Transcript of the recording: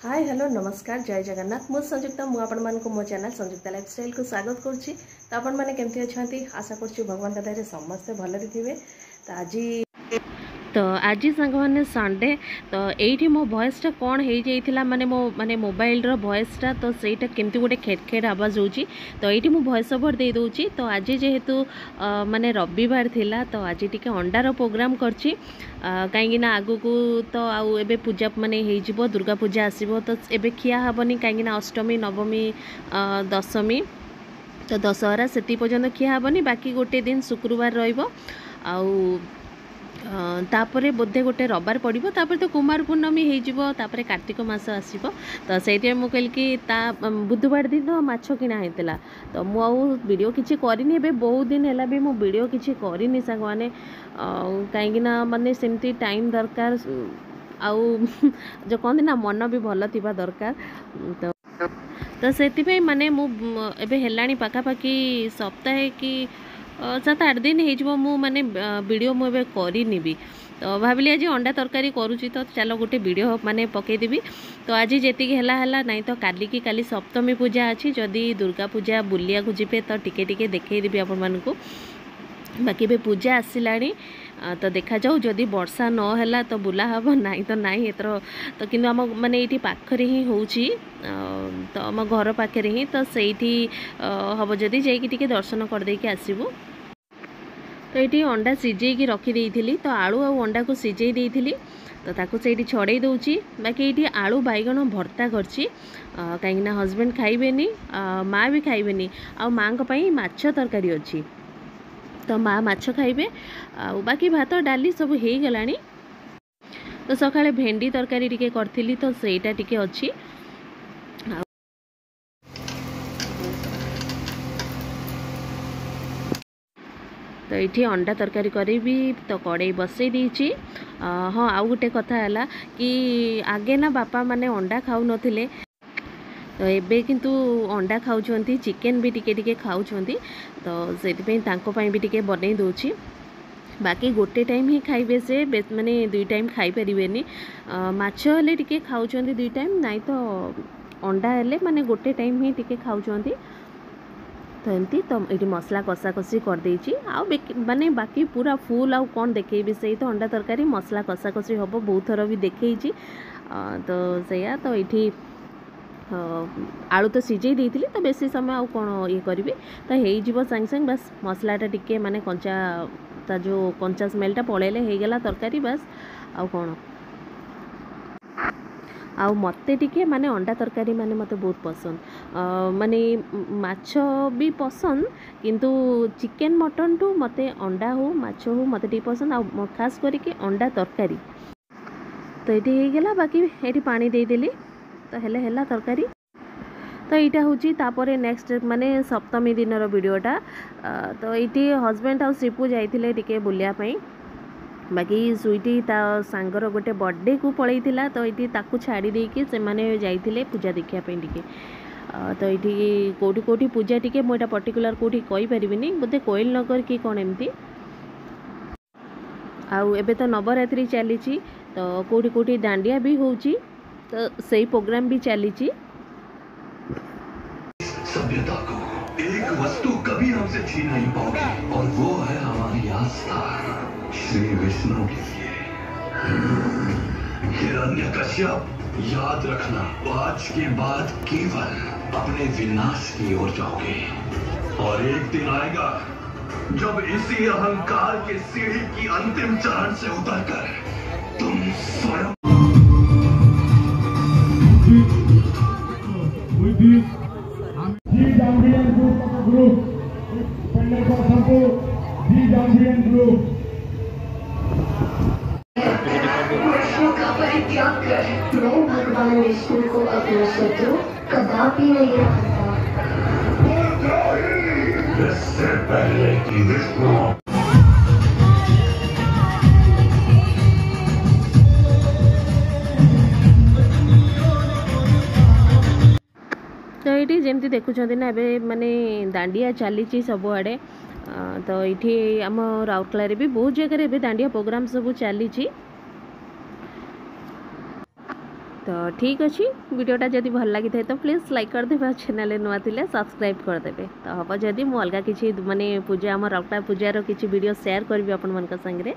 Hi hello नमस्कार जय जगन्नाथ मु संयुक्ता मु आपण मानको मो चैनल संयुक्ता लाइफस्टाइल को स्वागत करछि। तो आपण माने केमती अछंती आशा करछि भगवान का दया रे समस्त भलरे थिबे। तो आज सांग मैंने संडे तो यही मो वॉइसटा कौन हो जाइला माने मोबाइल रो वॉइसटा तो सहीटा केमती गोटे खेड खेड आवाज होची। तो ये मु वॉइस ओवर दे दूची। तो आज जेहेतु माने रविवार थिला तो आज टिके अंडार प्रोग्राम करछि कहीं आगु को तो आउ एबे पूजा माने हो दुर्गा पूजा आसीबो तो एबे खिया हबनी कहीं अष्टमी नवमी दशमी तो दशहरा से पर्यंत खिया हबनी बाकी गोटे दिन शुक्रवार रहिबो आउ तापरे बोधे गोटे रविवार पड़ो तापर तो कुमार पूर्णमी होपर कार्तिक मास आसो तो से मुझे कहल कि बुधवार दिन माछ किना होता तो मुझे किसी करनी बहुत दिन है भी मुझे किसी करनी सांग मैंने कहीं मानने सेमती टाइम दरकार आउ जो कहते ना मन भी भल थी दरकार तो से माने मुझे है पाखापाखि सप्ताहे कि 7-8 दिन हो माने वीडियो मुझे करनी भी तो भाविली आज अंडा तरकारी करुँची तो चलो गोटे वीडियो माने पकईदेवी। तो आज जी है नहीं तो काली की काली सप्तमी पूजा अच्छी जदि दुर्गा पूजा बुलिया को जीपे तो टिके टिके देखईदेवी आपण मानकु बाकी भी पूजा आसला तो देखा जाऊ जदि वर्षा नहला तो बुला हम नाई तो नाई एतर तो कि आम माने ये पाखरे ही होची तो आम घर पाखे ही तो सही हम जदि जाइए दर्शन करदे आसबू। तो ये अंडा सिझे रखी तो आलू आ अंडा को सिझे देती तो ताकू से छड़े दूची बाकी ये आलू बैगण भर्ता करची कहीं हस्बैंड खाइबेनी माँ भी खाइबेनी आ माँ माछ तरकारी अच्छी तो माँ माछ खाइबे बाकी भात डाली सब हो गलानी। तो सकाळे भेंडी तरकारी टिके करथिली तो सेटा टिके अच्छी तो ये अंडा तरकारी करी तो कड़े बसई देची। हाँ आउ गोटे कथा है कि आगे ना बापा माने अंडा खाऊ नथिले तो एबे किंतु अंडा खाऊछंती चिकेन भी टिके टिके खाऊछंती तो सेति तांको पई भी टिके बनै दोछि बाकी गोटे टाइम ही खाइबे से माने 2 टाइम खाई परिबेनी माछ हेले टिके खाऊछंती 2 टाइम नहीं तो अंडा हेले माने गोटे टाइम ही टिके खाऊछंती तो एमती तो ये मसला कषा कषी कर देछि आ माने बाकी पूरा फुल आउ कौन देखेबी से तो अंडा तरकारी मसला कषा कषी हम बहुत थर भी देखी तो सैया तो ये आलू तो सिझे देती तो बेसी समय आउ कौन ये करी तो हो सांगे सांगे बस मसलाटा टिके माने कंचा ता जो कंचा स्मेलटा पलैले हो गला तरकारी बस आउ कौन आउ मते टिके माने अंडा तरकारी माने मते बहुत पसंद माने माछ भी पसंद किंतु चिकेन मटन टू मते अंडा हो माछ हो मते टिके पसंद आ खास करके अंडा तरकारी तो ये हो गला बाकी ये पानी दे देली तो हेले हेला तरकारी। तो यहाँ हूँ तापर नेक्स्ट माने सप्तमी दिन वीडियोटा तो ये हस्बैंड आ शिपू जाइए टिके बुलियापाई बाकी स्वीटी ता सांगर गोटे बर्थडे को पलैला तो ये ताकू छाड़ी देकी से माने जाइए पूजा देखापी टिके तो ये कौटी कौटी पूजा टिके मुझे पर्टिकुलर कौटी कही पारिनी बोधे कोयल नगर कि कौन एमती आउ एबे तो नवरात्रि चली तो कौटी कौटी डांडिया भी होची तो सही प्रोग्राम भी चली सभ्यता को एक वस्तु कभी हमसे छीन नहीं पाओगी और वो है हमारी आस्था श्री विष्णु के लिए। हिरण्यकश्यप याद रखना आज के बाद केवल अपने विनाश की ओर जाओगे और एक दिन आएगा जब इसी अहंकार के सीढ़ी की अंतिम चरण से उतरकर तुम स्वयं परित्याग कर मैं भगवान विष्णु को अपना शत्रु कदापि नहीं रखता। इससे पहले कि विष्णु तो ये जमी देखुं ना ए माने दांडिया चली सबुआड़े तो ये आम राउरकेला भी बहुत जगह दांडिया प्रोग्राम सब चली तो ठीक अच्छे वीडियोटा जदि भल लगी था तो प्लीज लाइक करदे चैनल नुआ थिले सब्सक्राइब करदे तो हम जदि मु अलग किसी माने पूजा आम रक्टा पूजार किसी वीडियो शेयर करी आपण मन संगे।